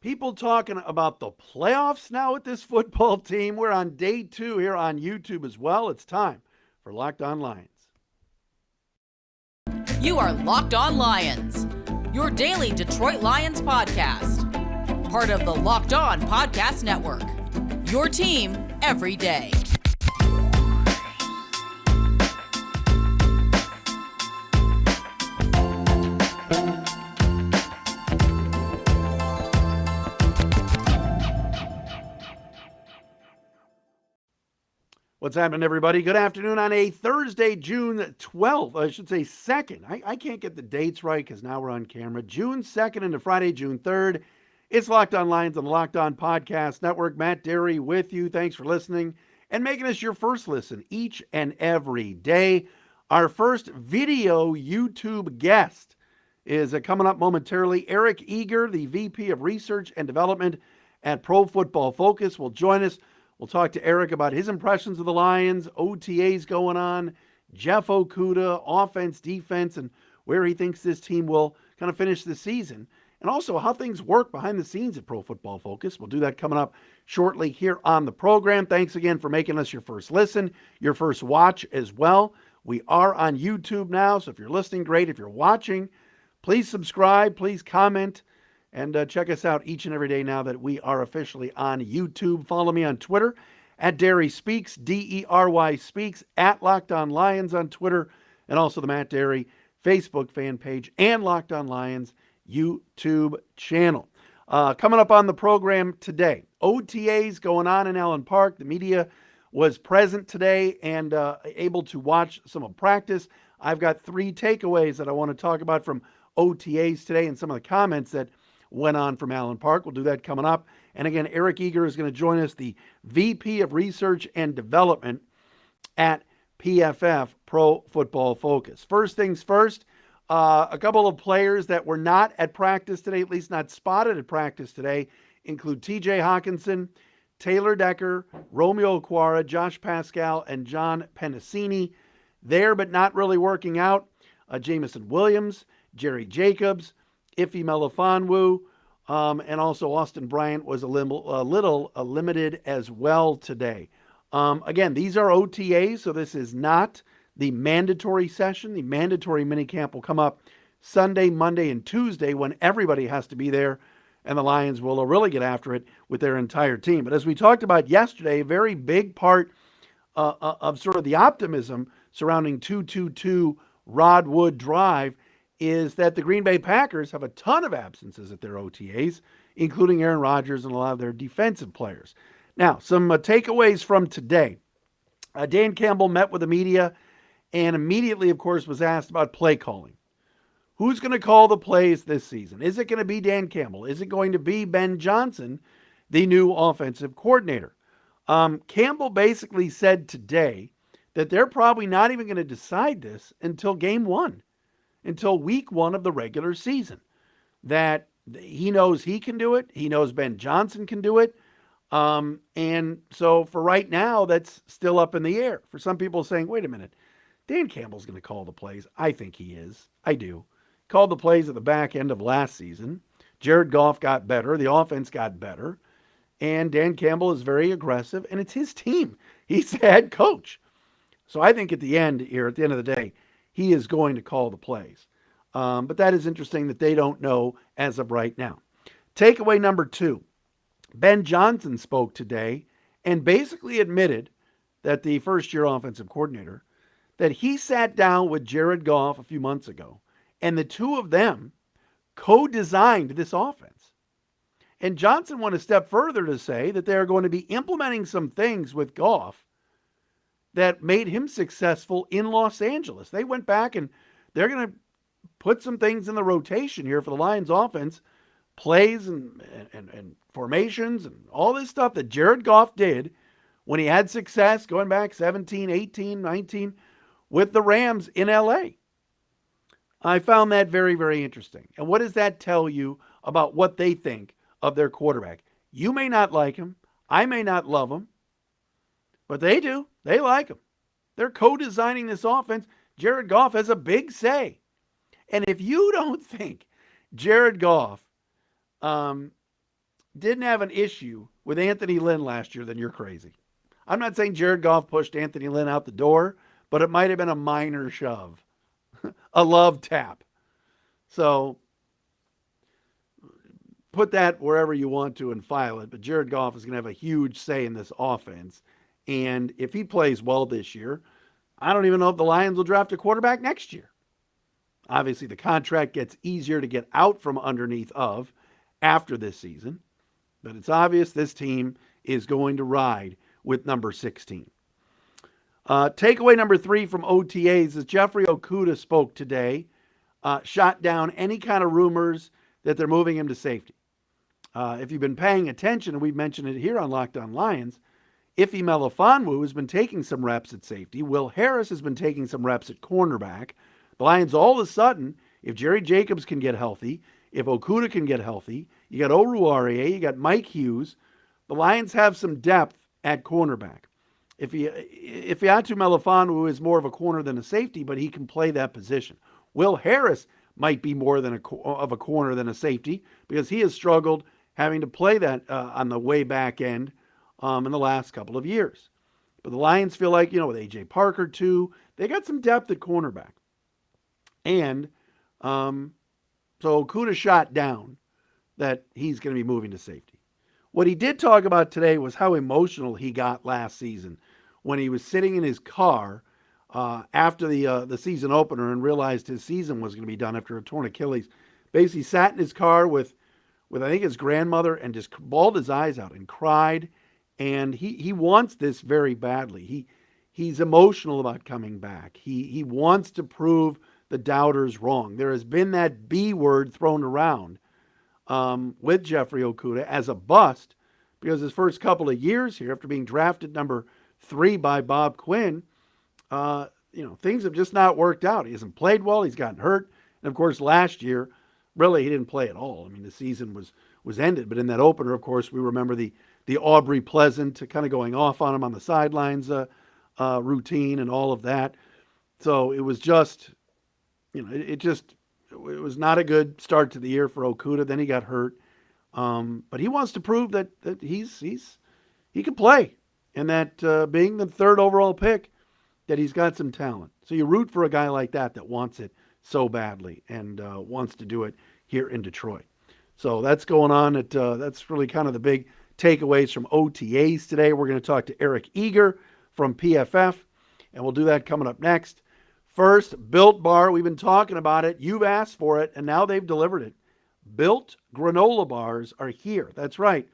People talking about the playoffs now with this football team. We're on day 2 here on YouTube as well. It's time for Locked On Lions. You are Locked On Lions, your daily Detroit Lions podcast. Part of the Locked On Podcast Network, your team every day. What's happening, everybody? Good afternoon on a Thursday, June 12th. I should say 2nd. I can't get the dates right because now we're on camera. June 2nd into Friday, June 3rd. It's Locked On Lions on the Locked On Podcast Network. Matt Dery with you. Thanks for listening and making us your first listen each and every day. Our first video YouTube guest is coming up momentarily. Eric Eager, the VP of Research and Development at Pro Football Focus, will join us. We'll talk to Eric about his impressions of the Lions, OTAs going on, Jeff Okudah, offense, defense, and where he thinks this team will kind of finish the season. And also how things work behind the scenes at Pro Football Focus. We'll do that coming up shortly here on the program. Thanks again for making us your first listen, your first watch as well. We are on YouTube now, so if you're listening, great. If you're watching, please subscribe, please comment. And check us out each and every day now that we are officially on YouTube. Follow me on Twitter at Dery Speaks, D-E-R-Y Speaks, at Locked On Lions on Twitter, and also the Matt Dery Facebook fan page and Locked On Lions YouTube channel. Coming up on the program today, OTAs going on in Allen Park. The media was present today and able to watch some of practice. I've got 3 takeaways that I want to talk about from OTAs today and some of the comments that went on from Allen Park. We'll do that coming up. And again, Eric Eager is going to join us, the VP of Research and Development at PFF, Pro Football Focus. First things first, a couple of players that were not at practice today, at least not spotted at practice today, include TJ Hawkinson, Taylor Decker, Romeo Okwara, Josh Pascal, and John Pennicini. There but not really working out, Jamison Williams, Jerry Jacobs, Ife Melifonwu, and also Austin Bryant was a little limited as well today. Again, these are OTAs, so this is not the mandatory session. The mandatory minicamp will come up Sunday, Monday, and Tuesday when everybody has to be there, and the Lions will really get after it with their entire team. But as we talked about yesterday, a very big part of sort of the optimism surrounding 222 Rodwood Drive is that the Green Bay Packers have a ton of absences at their OTAs, including Aaron Rodgers and a lot of their defensive players. Now, some takeaways from today. Dan Campbell met with the media and immediately, of course, was asked about play calling. Who's going to call the plays this season? Is it going to be Dan Campbell? Is it going to be Ben Johnson, the new offensive coordinator? Campbell basically said today that they're probably not even going to decide this until game 1. Until week 1 of the regular season, that he knows he can do it. He knows Ben Johnson can do it. And so for right now, that's still up in the air. For some people saying, wait a minute, Dan Campbell's going to call the plays. I think he is. I do. Called the plays at the back end of last season. Jared Goff got better. The offense got better. And Dan Campbell is very aggressive, and it's his team. He's the head coach. So I think at the end of the day, he is going to call the plays. But that is interesting that they don't know as of right now. Takeaway number 2. Ben Johnson spoke today and basically admitted that the first-year offensive coordinator, that he sat down with Jared Goff a few months ago, and the two of them co-designed this offense. And Johnson went a step further to say that they are going to be implementing some things with Goff that made him successful in Los Angeles. They went back and they're going to put some things in the rotation here for the Lions offense, plays and formations and all this stuff that Jared Goff did when he had success going back 17, 18, 19 with the Rams in LA. I found that very, very interesting. And what does that tell you about what they think of their quarterback? You may not like him. I may not love him. But they do. They like him. They're co-designing this offense. Jared Goff has a big say. And if you don't think Jared Goff didn't have an issue with Anthony Lynn last year, then you're crazy. I'm not saying Jared Goff pushed Anthony Lynn out the door, but it might have been a minor shove, a love tap. So put that wherever you want to and file it. But Jared Goff is going to have a huge say in this offense. And if he plays well this year, I don't even know if the Lions will draft a quarterback next year. Obviously, the contract gets easier to get out from underneath of after this season. But it's obvious this team is going to ride with number 16. Takeaway number 3 from OTAs is Jeffrey Okudah spoke today, shot down any kind of rumors that they're moving him to safety. If you've been paying attention, and we've mentioned it here on Locked On Lions, Ife Melifonwu has been taking some reps at safety. Will Harris has been taking some reps at cornerback. The Lions, all of a sudden, if Jerry Jacobs can get healthy, if Okudah can get healthy, you got Oruwariye, you got Mike Hughes, the Lions have some depth at cornerback. If Ifeatu Melifonwu is more of a corner than a safety, but he can play that position. Will Harris might be more than of a corner than a safety because he has struggled having to play that on the way back end in the last couple of years. But the Lions feel like, with A.J. Parker too, they got some depth at cornerback. And so Okudah shot down that he's going to be moving to safety. What he did talk about today was how emotional he got last season when he was sitting in his car after the season opener and realized his season was going to be done after a torn Achilles. Basically sat in his car with I think his grandmother and just bawled his eyes out and cried. And he wants this very badly. He's emotional about coming back. He wants to prove the doubters wrong. There has been that B word thrown around with Jeffrey Okudah as a bust because his first couple of years here, after being drafted number 3 by Bob Quinn, things have just not worked out. He hasn't played well. He's gotten hurt. And, of course, last year, really, he didn't play at all. I mean, the season was ended. But in that opener, of course, we remember the Aubrey Pleasant kind of going off on him on the sidelines routine and all of that. So it was just, it was not a good start to the year for Okudah. Then he got hurt. But he wants to prove that he can play. And that being the 3rd overall pick, that he's got some talent. So you root for a guy like that wants it so badly and wants to do it here in Detroit. So that's going on. That's really kind of the big takeaways from OTAs today. We're going to talk to Eric Eager from PFF, and we'll do that coming up next. First, Built Bar. We've been talking about it. You've asked for it, and now they've delivered it. Built granola bars are here. That's right.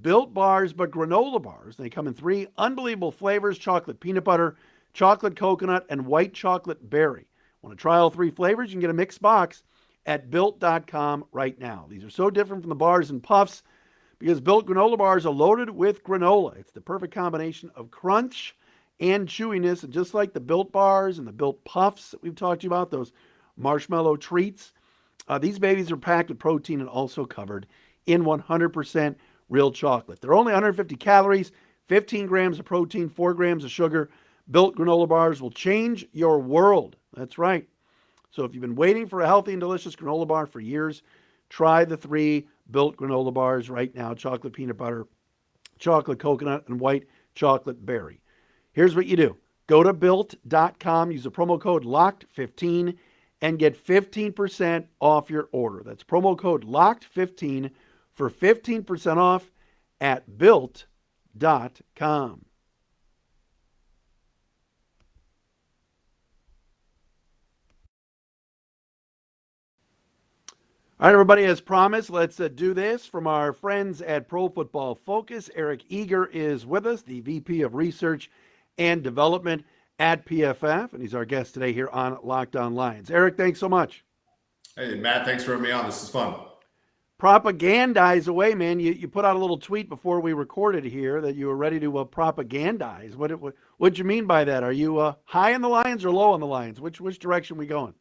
Built bars, but granola bars. They come in 3 unbelievable flavors: chocolate peanut butter, chocolate coconut, and white chocolate berry. Want to try all 3 flavors? You can get a mixed box at Built.com right now. These are so different from the bars and puffs because Built granola bars are loaded with granola. It's the perfect combination of crunch and chewiness. And just like the Built bars and the Built puffs that we've talked to you about, those marshmallow treats, these babies are packed with protein and also covered in 100% real chocolate. They're only 150 calories, 15 grams of protein, 4 grams of sugar. Built granola bars will change your world. That's right. So if you've been waiting for a healthy and delicious granola bar for years, try the 3 Built granola bars right now: chocolate peanut butter, chocolate coconut, and white chocolate berry. Here's what you do. Go to Built.com, use the promo code LOCKED15, and get 15% off your order. That's promo code LOCKED15 for 15% off at Built.com. All right, everybody, as promised, let's do this from our friends at Pro Football Focus. Eric Eager is with us, the VP of Research and Development at PFF, and he's our guest today here on Locked On Lions. Eric, thanks so much. Hey, Matt, thanks for having me on. This is fun. Propagandize away, man. You put out a little tweet before we recorded here that you were ready to propagandize. What'd you mean by that? Are you high on the Lions or low on the Lions? Which direction we going?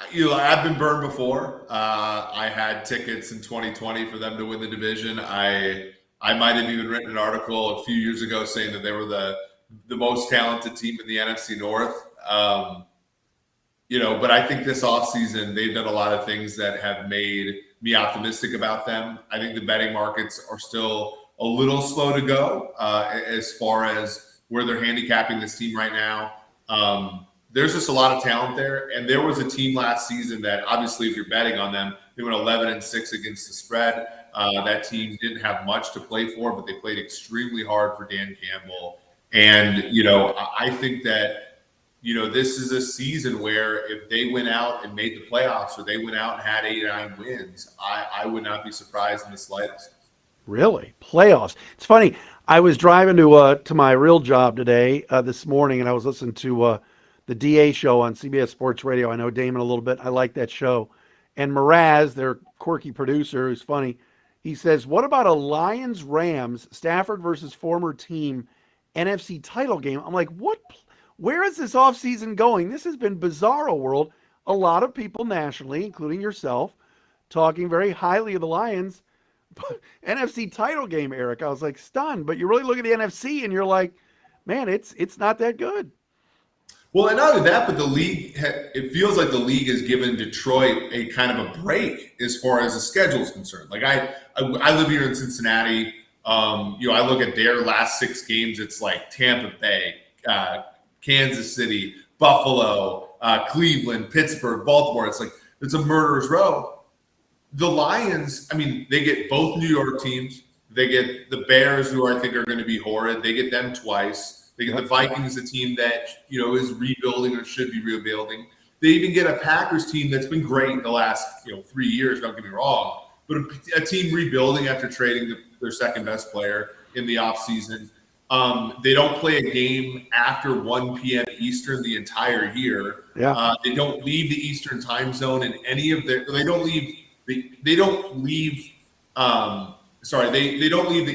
I've been burned before. I had tickets in 2020 for them to win the division. I might have even written an article a few years ago saying that they were the most talented team in the NFC North. But I think this offseason they've done a lot of things that have made me optimistic about them. I think the betting markets are still a little slow to go as far as where they're handicapping this team right now. There's just a lot of talent there. And there was a team last season that obviously if you're betting on them, they went 11-6 against the spread. That team didn't have much to play for, but they played extremely hard for Dan Campbell. And, I think that, this is a season where if they went out and made the playoffs or they went out and had 8 or 9 wins, I would not be surprised in the slightest. Really? Playoffs. It's funny. I was driving to my real job today, this morning, and I was listening to the DA show on CBS Sports Radio. I know Damon a little bit. I like that show. And Mraz, their quirky producer, who's funny, he says, what about a Lions-Rams, Stafford versus former team, NFC title game? I'm like, what? Where is this offseason going? This has been bizarro world. A lot of people nationally, including yourself, talking very highly of the Lions. But NFC title game, Eric. I was like stunned. But you really look at the NFC and you're like, man, it's not that good. Well, and not only that, but the league, it feels like the league has given Detroit a kind of a break as far as the schedule is concerned. Like I live here in Cincinnati. I look at their last 6 games. It's like Tampa Bay, Kansas City, Buffalo, Cleveland, Pittsburgh, Baltimore. It's a murderer's row. The Lions, they get both New York teams. They get the Bears, who I think are going to be horrid. They get them twice. They get the Vikings, a team that, is rebuilding or should be rebuilding. They even get a Packers team that's been great in the last, 3 years, don't get me wrong. But a team rebuilding after trading their second best player in the offseason. They don't play a game after 1 p.m. Eastern the entire year. Yeah. They don't leave the Eastern time zone in any of their – they don't leave the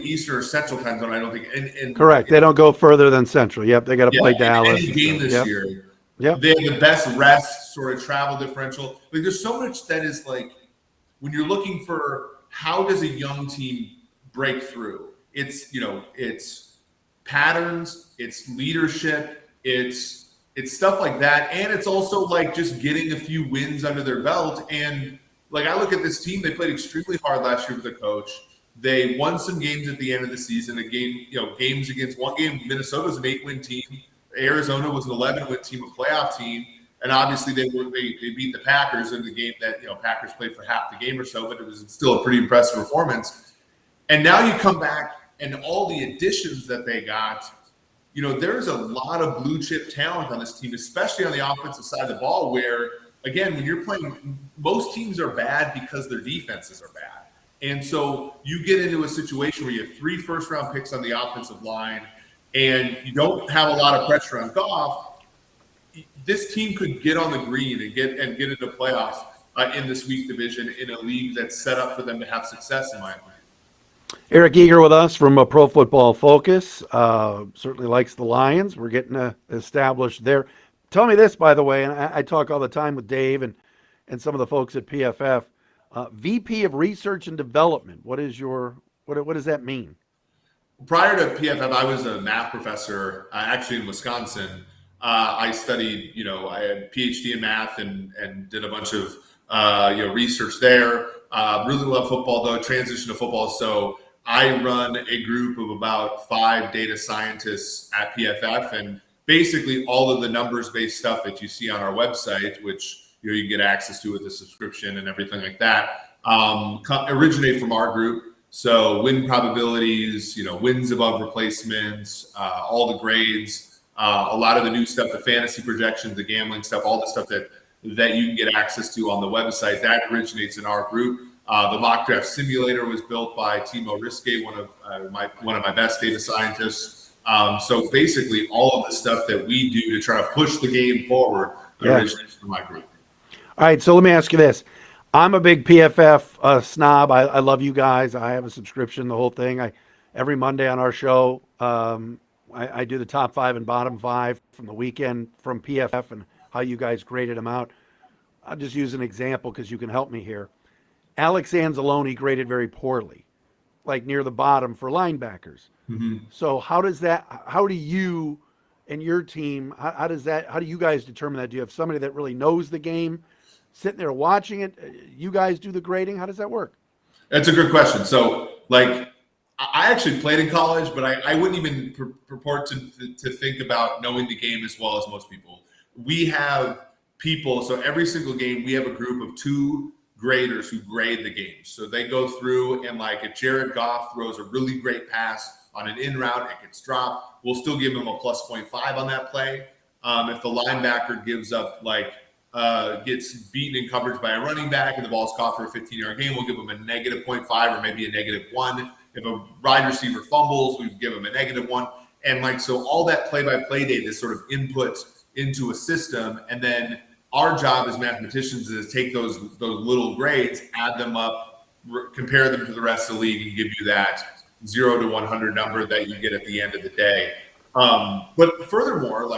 Eastern or Central time zone, I don't think. And correct. They don't go further than Central. Yep. They got to play Dallas. Any game this year. Yep. They have the best rest sort of travel differential. Like there's so much that is like when you're looking for how does a young team break through, it's patterns, it's leadership, it's stuff like that. And it's also like just getting a few wins under their belt. And like I look at this team, they played extremely hard last year with the coach. They won some games at the end of the season. Games against one game. Minnesota's an 8-win team. Arizona was an 11-win team, a playoff team. And obviously they beat the Packers in the game that, Packers played for half the game or so, but it was still a pretty impressive performance. And now you come back and all the additions that they got, there's a lot of blue chip talent on this team, especially on the offensive side of the ball where, again, when you're playing, most teams are bad because their defenses are bad. And so you get into a situation where you have 3 first-round picks on the offensive line and you don't have a lot of pressure on Goff. This team could get on the green and get into playoffs in this weak division in a league that's set up for them to have success, in my opinion. Eric Eager with us from Pro Football Focus. Certainly likes the Lions. We're getting established there. Tell me this, by the way, and I talk all the time with Dave and some of the folks at PFF. VP of Research and Development. What does that mean? Prior to PFF, I was a math professor, actually in Wisconsin. I studied, I had a PhD in math and did a bunch of, research there. Really love football, though. Transition to football. So I run a group of about 5 data scientists at PFF, and basically all of the numbers-based stuff that you see on our website, which you can get access to with a subscription and everything like that, originate from our group. So win probabilities, wins above replacements, all the grades, a lot of the new stuff, the fantasy projections, the gambling stuff, all the stuff that you can get access to on the website, that originates in our group. The mock draft simulator was built by Timo Riske, one of my best data scientists. So basically all of the stuff that we do to try to push the game forward originates from my group. All right, so let me ask you this. I'm a big PFF snob. I love you guys. I have a subscription, the whole thing. Every Monday on our show, I do the top 5 and bottom 5 from the weekend from PFF and how you guys graded them out. I'll just use an example because you can help me here. Alex Anzalone graded very poorly, like near the bottom for linebackers. Mm-hmm. So how do you and your team, how do you guys determine that? Do you have somebody that really knows the game, sitting there watching it? You guys do the grading. How does that work? That's a good question. So, like, I actually played in college, but I wouldn't even purport to think about knowing the game as well as most people. We have people, so every single game, we have a group of 2 graders who grade the games. So they go through and, like, if Jared Goff throws a really great pass on an in route, it gets dropped, we'll still give him a plus 0.5 on that play. If the linebacker gives up, gets beaten in coverage by a running back and the ball's caught for a 15-yard gain, we'll give him a negative 0.5 or maybe a negative 1. If a wide receiver fumbles, we give him a negative 1. And so all that play-by-play data is sort of input into a system. And then our job as mathematicians is to take those little grades, add them up, compare them to the rest of the league, and give you that 0 to 100 number that you get at the end of the day. But furthermore,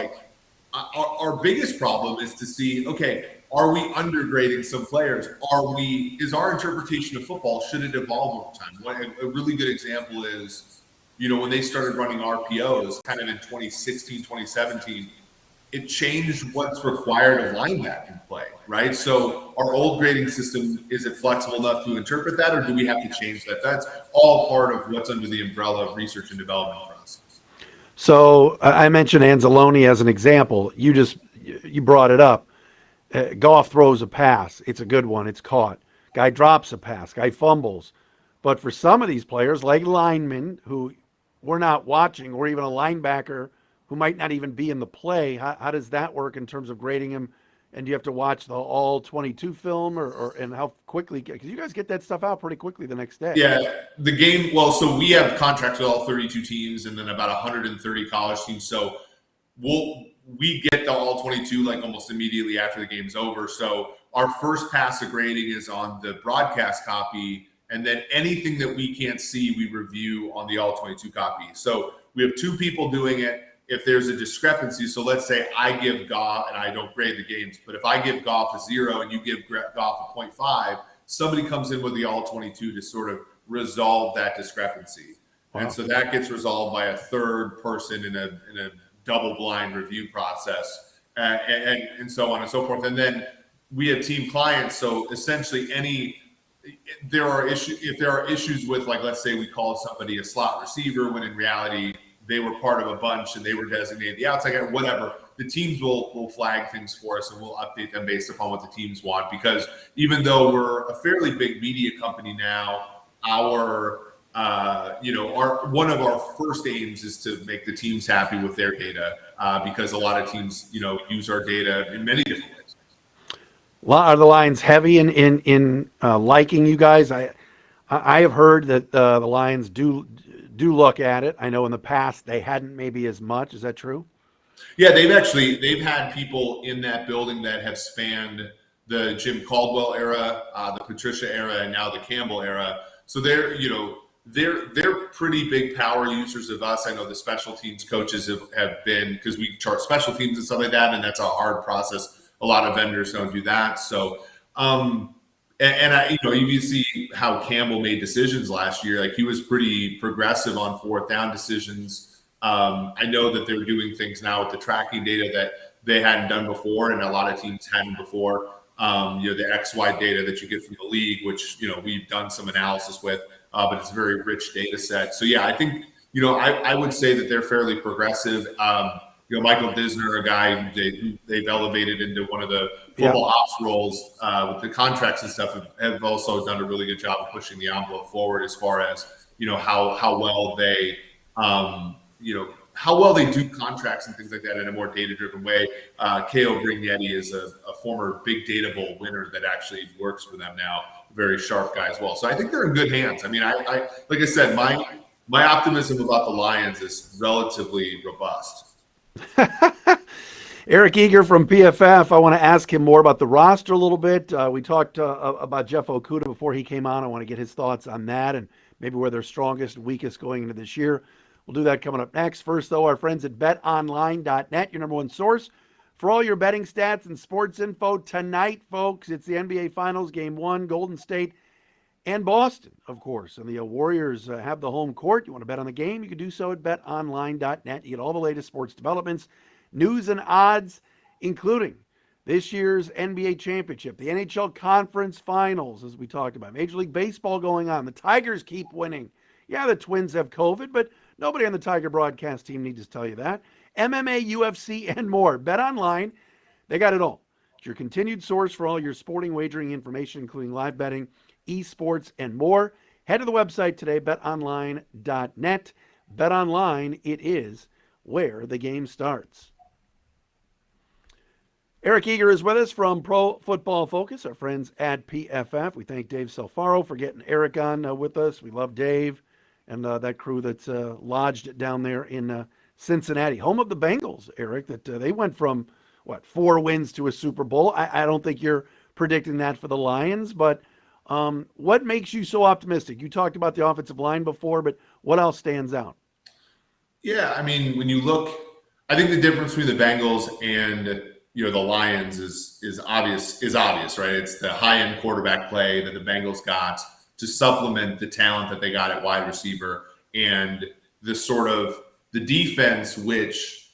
our biggest problem is to see, okay, are we undergrading some players? Is our interpretation of football, should it evolve over time? A really good example is, when they started running RPOs kind of in 2016, 2017, it changed what's required of linebacking play, right? So our old grading system, is it flexible enough to interpret that, or do we have to change that? That's all part of what's under the umbrella of research and development for us. So I mentioned Anzalone as an example. You brought it up. Goff throws a pass. It's a good one. It's caught. Guy drops a pass. Guy fumbles. But for some of these players, like linemen who we're not watching, or even a linebacker who might not even be in the play, how does that work in terms of grading him? And do you have to watch the all 22 film and how quickly? Because you guys get that stuff out pretty quickly the next day. Yeah, the game. Well, so we have contracts with all 32 teams, and then about 130 college teams. So we get the all 22 almost immediately after the game's over. So our first pass of grading is on the broadcast copy, and then anything that we can't see, we review on the all 22 copy. So we have 2 people doing it. If there's a discrepancy, so let's say I give Goff, and I don't grade the games, but if I give Goff a 0 and you give Goff a 0.5, somebody comes in with the all 22 to sort of resolve that discrepancy. Wow. And so that gets resolved by a third person in a double blind review process, and so on and so forth. And then we have team clients. So essentially if there are issues with, let's say we call somebody a slot receiver when in reality they were part of a bunch and they were designated the outside guy, whatever, the teams will flag things for us and we'll update them based upon what the teams want. Because even though we're a fairly big media company now, one of our first aims is to make the teams happy with their data, because a lot of teams, use our data in many different ways. Are the Lions heavy in liking you guys? I have heard that the Lions do look at it. I know in the past they hadn't maybe as much. Is that true? Yeah, they've had people in that building that have spanned the Jim Caldwell era, the Patricia era, and now the Campbell era. So they're pretty big power users of us. I know the special teams coaches have been, because we chart special teams and stuff like that, and that's a hard process. A lot of vendors don't do that. So, you see how Campbell made decisions last year. He was pretty progressive on 4th down decisions. I know that they're doing things now with the tracking data that they hadn't done before, and a lot of teams hadn't before. The XY data that you get from the league, which we've done some analysis with, but it's a very rich data set. So yeah, I think I would say that they're fairly progressive. Michael Disner, a guy who they've elevated into one of the football ops roles with the contracts and stuff, have also done a really good job of pushing the envelope forward as far as how well they do contracts and things like that in a more data-driven way. K.O. Grignetti is a former Big Data Bowl winner that actually works for them now. Very sharp guy as well. So I think they're in good hands. I mean, I like I said, my optimism about the Lions is relatively robust. Eric Eager from PFF. I want to ask him more about the roster a little bit. We talked about Jeff Okudah before he came on. I want to get his thoughts on that and maybe where they're strongest and weakest going into this year. We'll do that coming up next. First, though, our friends at betonline.net, your number one source for all your betting stats and sports info. Tonight, folks, it's the NBA Finals, Game 1, Golden State and Boston, of course. And the Warriors have the home court. You want to bet on the game? You can do so at betonline.net. You get all the latest sports developments, news and odds, including this year's NBA championship, the NHL conference finals, as we talked about, Major League Baseball going on. The Tigers keep winning. Yeah, the Twins have COVID, but nobody on the Tiger broadcast team needs to tell you that. MMA, UFC, and more. Bet Online, they got it all. It's your continued source for all your sporting wagering information, including live betting, esports, and more. Head to the website today, betonline.net. BetOnline, it is where the game starts. Eric Eager is with us from Pro Football Focus, our friends at PFF. We thank Dave Salfaro for getting Eric on with us. We love Dave and that crew that's lodged down there in Cincinnati, home of the Bengals, Eric, that they went from, 4 wins to a Super Bowl. I don't think you're predicting that for the Lions, but what makes you so optimistic? You talked about the offensive line before, but what else stands out? Yeah, I mean, when you look, I think the difference between the Bengals and the Lions is obvious, right? It's the high-end quarterback play that the Bengals got to supplement the talent that they got at wide receiver, and the defense, which,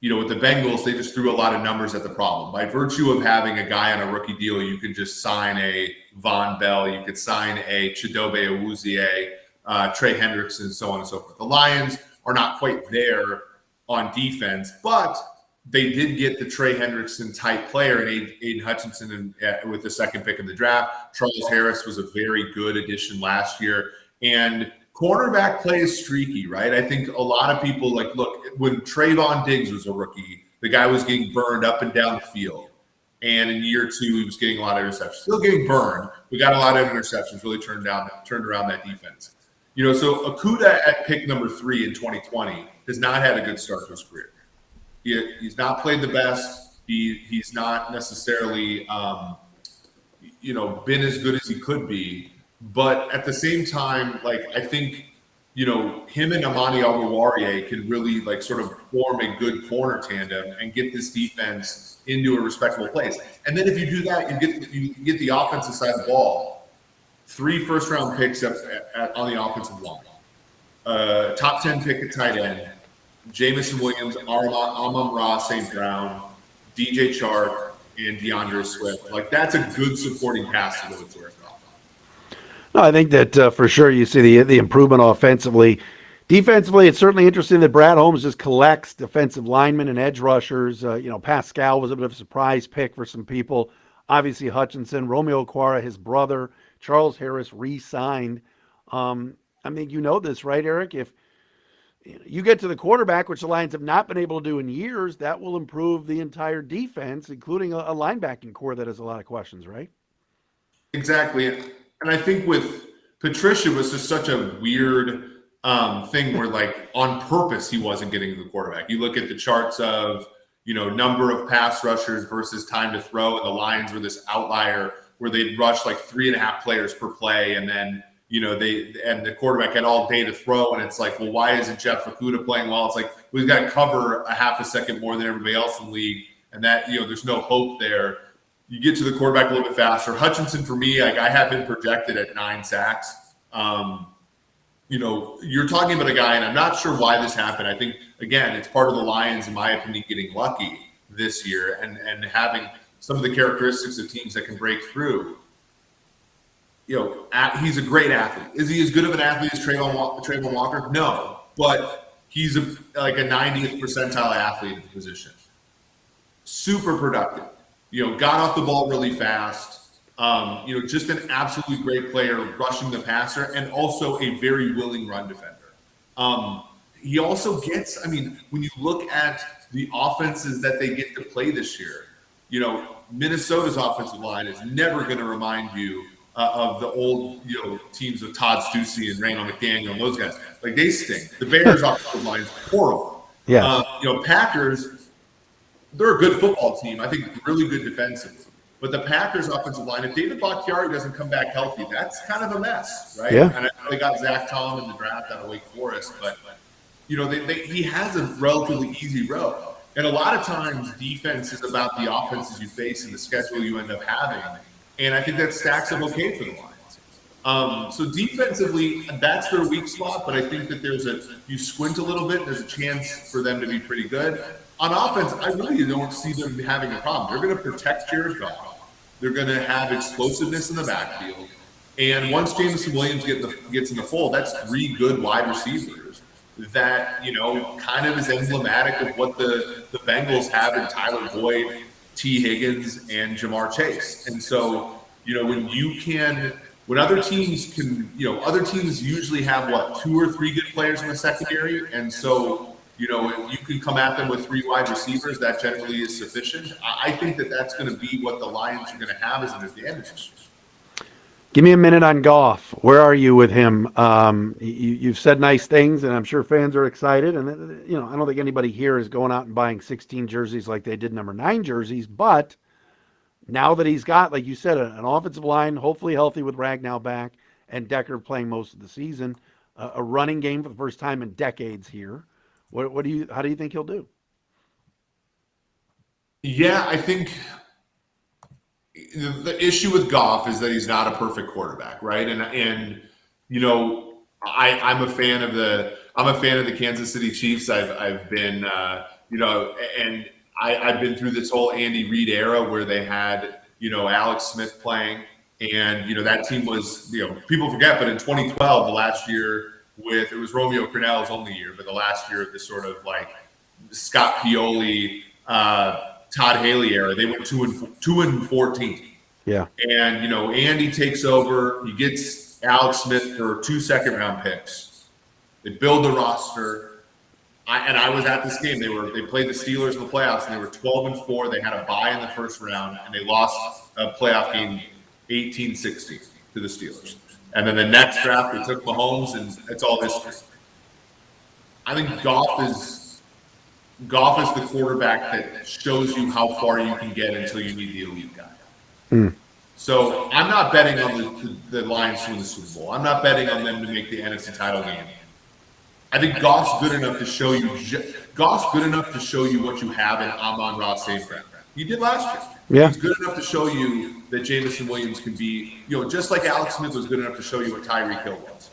with the Bengals, they just threw a lot of numbers at the problem. By virtue of having a guy on a rookie deal, you can just sign a Von Bell, you could sign a Chidobe Awuzie, Trey Hendrickson, so on and so forth. The Lions are not quite there on defense, but they did get the Trey Hendrickson type player in Aiden Hutchinson with the second pick in the draft. Charles Harris was a very good addition last year. And cornerback play is streaky, right? I think a lot of people look, when Trayvon Diggs was a rookie, the guy was getting burned up and down the field. And in year 2, he was getting a lot of interceptions. Still getting burned. We got a lot of interceptions, really turned around that defense. So Okudah at pick number 3 in 2020 has not had a good start to his career. He's not played the best. He's not necessarily, been as good as he could be. But at the same time, I think, him and Amani Oruwariye can really sort of form a good corner tandem and get this defense into a respectable place. And then if you do that, you get the offensive side of the ball. 3 first-round picks on the offensive line. Top 10 pick at tight end. Jamison Williams, Amon-Ra St. Brown, DJ Chark, and DeAndre Swift. That's a good supporting cast to go with Jared Goff. No, I think that for sure you see the improvement offensively. Defensively, it's certainly interesting that Brad Holmes just collects defensive linemen and edge rushers. Pascal was a bit of a surprise pick for some people. Obviously, Hutchinson, Romeo Okwara, his brother, Charles Harris re-signed. This, right, Eric? If you get to the quarterback, which the Lions have not been able to do in years, that will improve the entire defense, including a linebacking core that has a lot of questions, right? Exactly. And I think with Patricia was just such a weird thing where, on purpose, he wasn't getting to the quarterback. You look at the charts of, number of pass rushers versus time to throw, and the Lions were this outlier where they'd rush 3.5 players per play, and then the quarterback had all day to throw, and it's well, why isn't Jeff Okudah playing well? It's we've got to cover a half a second more than everybody else in the league, and that there's no hope there. You get to the quarterback a little bit faster. Hutchinson, for me, I have him projected at 9 sacks. You're talking about a guy, and I'm not sure why this happened. I think, again, it's part of the Lions, in my opinion, getting lucky this year and having some of the characteristics of teams that can break through. He's a great athlete. Is he as good of an athlete as Trayvon Walker? No, but he's a 90th percentile athlete in the position. Super productive. Got off the ball really fast. Just an absolutely great player rushing the passer and also a very willing run defender. He also gets, when you look at the offenses that they get to play this year, Minnesota's offensive line is never going to remind you of the old, teams of Todd Stussy and Randall McDaniel and those guys. They stink. The Bears' offensive line is horrible. Yeah. Packers, they're a good football team. I think really good defensively. But the Packers' offensive line, if David Bakhtiari doesn't come back healthy, that's kind of a mess, right? Yeah. And I know they got Zach Tom in the draft out of Wake Forest, but he has a relatively easy road. And a lot of times, defense is about the offenses you face and the schedule you end up having. And I think that stacks up okay for the Lions. So defensively, that's their weak spot. But I think that you squint a little bit, there's a chance for them to be pretty good. On offense, I really don't see them having a problem. They're going to protect Jared Goff. They're going to have explosiveness in the backfield. And once Jameson Williams gets in the fold, that's 3 good wide receivers that, kind of is emblematic of what the Bengals have in Tyler Boyd, T. Higgins, and Jamar Chase. And so, when other teams other teams usually have 2 or 3 good players in the secondary. And so, if you can come at them with 3 wide receivers, that generally is sufficient. I think that's going to be what the Lions are going to have as an advantage. Give me a minute on Goff. Where are you with him? You've said nice things, and I'm sure fans are excited. And, I don't think anybody here is going out and buying 16 jerseys like they did number 9 jerseys. But now that he's got, like you said, an offensive line, hopefully healthy with Ragnow back, and Decker playing most of the season, a running game for the first time in decades here. How do you think he'll do? Yeah, I think the issue with Goff is that he's not a perfect quarterback, right? And I'm a fan of the Kansas City Chiefs. I've been and I've been through this whole Andy Reid era where they had Alex Smith playing, and that team was people forget, but in 2012, the last year it was Romeo Crennel's only year, but the last year of this sort of like Scott Pioli, Todd Haley era, they went 2-14. Yeah. And Andy takes over. He gets Alex Smith for 2 second-round picks. They build the roster. I was at this game. They played the Steelers in the playoffs, and they were 12-4. They had a bye in the first round, and they lost a playoff game 18-60 to the Steelers. And then the next draft, they took Mahomes, and it's all history. I think Goff is the quarterback that shows you how far you can get until you need the elite guy. So I'm not betting on the Lions to win the Super Bowl. I'm not betting on them to make the NFC title game. I think Goff's good enough to show you. Goff's good enough to show you what you have in Amon-Ra St. Brown. He did last year. Yeah. He's good enough to show you that Jameson Williams can be, just like Alex Smith was good enough to show you what Tyreek Hill was.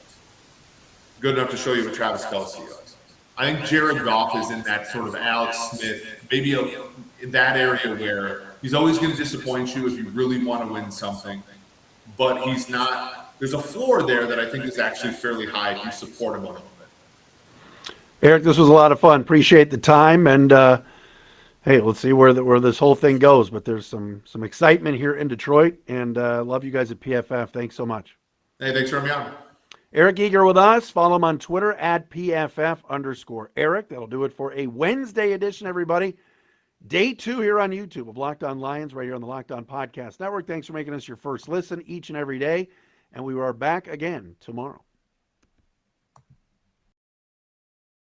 Good enough to show you what Travis Kelce was. I think Jared Goff is in that sort of Alex Smith, maybe in that area where he's always going to disappoint you if you really want to win something, but he's not. There's a floor there that I think is actually fairly high if you support him a little bit. Eric, this was a lot of fun. Appreciate the time, and hey, let's see where this whole thing goes. But there's some excitement here in Detroit, and love you guys at PFF. Thanks so much. Hey, thanks for having me on. Eric Eager with us. Follow him on Twitter at PFF_Eric. That'll do it for a Wednesday edition, everybody. Day 2 here on YouTube of Locked On Lions, right here on the Locked On Podcast Network. Thanks for making us your first listen each and every day. And we are back again tomorrow.